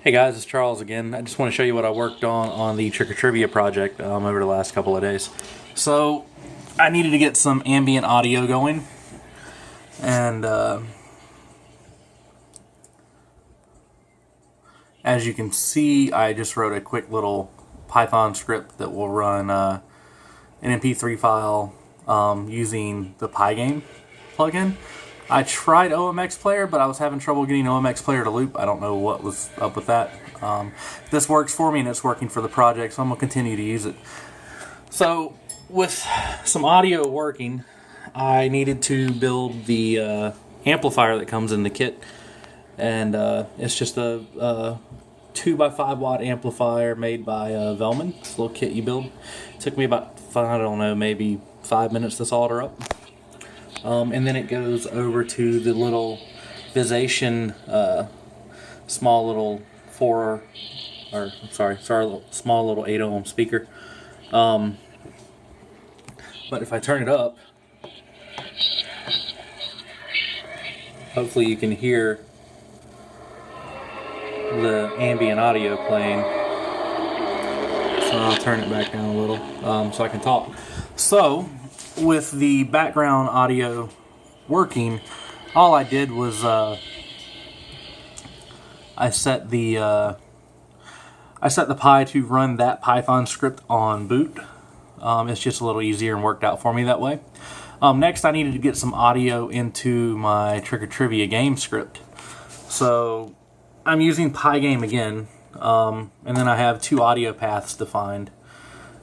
Hey guys, it's Charles again. I just want to show you what I worked on the Trick or Trivia project over the last couple of days. So, I needed to get some ambient audio going, and as you can see, I just wrote a quick little Python script that will run an MP3 file using the Pygame plugin. I tried OMX Player, but I was having trouble getting OMX Player to loop. I don't know what was up with that. This works for me, and it's working for the project, so I'm going to continue to use it. So, with some audio working, I needed to build the amplifier that comes in the kit. And it's just a 2x5 watt amplifier made by Velman. It's a little kit you build. It took me about, I don't know, maybe 5 minutes to solder up. And then it goes over to the little Visation small little small little 8 ohm speaker. But if I turn it up, hopefully you can hear the ambient audio playing. So I'll turn it back down a little so I can talk. So, with the background audio working, all I did was I set the Pi to run that Python script on boot. It's just a little easier and worked out for me that way. Next, I needed to get some audio into my Trick or Trivia game script. So I'm using Pygame again, and then I have two audio paths defined.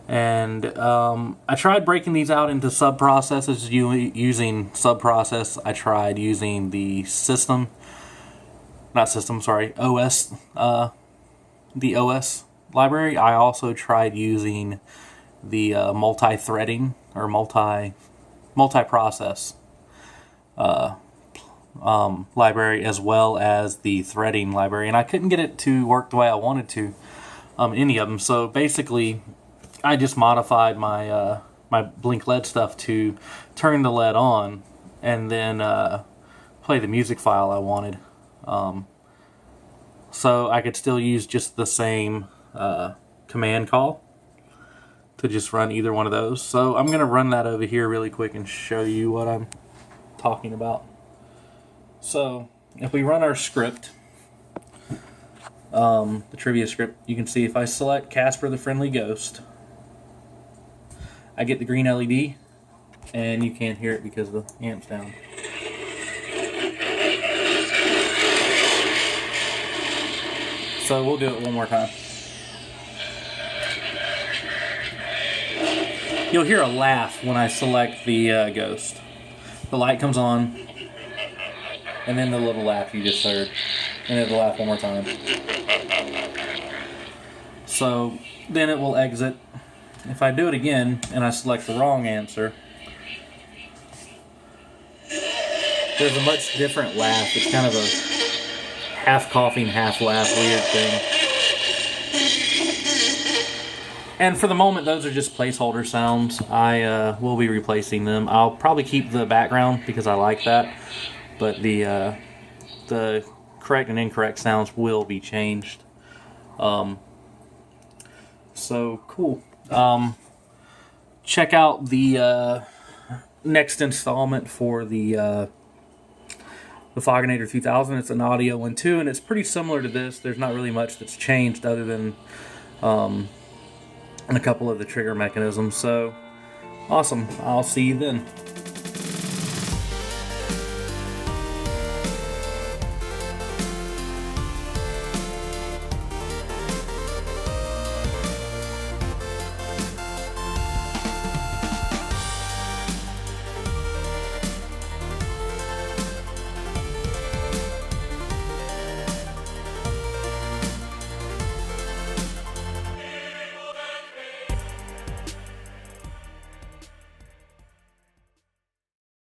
And I tried breaking these out into sub-processes using sub-process. I tried using the OS, the OS library. I also tried using the multi-threading or multi-process library, as well as the threading library, and I couldn't get it to work the way I wanted to, any of them. So basically, I just modified my my blink LED stuff to turn the LED on, and then play the music file I wanted. So I could still use just the same command call to just run either one of those. So I'm going to run that over here really quick and show you what I'm talking about. So if we run our script, the trivia script, you can see if I select Casper the Friendly Ghost, I get the green LED, and you can't hear it because the amp's down. So we'll do it one more time. You'll hear a laugh when I select the ghost. The light comes on, and then the little laugh you just heard, and it'll laugh one more time. So then it will exit. If I do it again and I select the wrong answer, there's a much different laugh. It's kind of a half coughing, half laugh weird thing. And for the moment, those are just placeholder sounds. I will be replacing them. I'll probably keep the background because I like that, but the correct and incorrect sounds will be changed. So cool. Check out the next installment for the Fogginator 2000. It's an audio one too, and it's pretty similar to this. There's not really much that's changed other than a couple of the trigger mechanisms. So awesome. I'll see you then.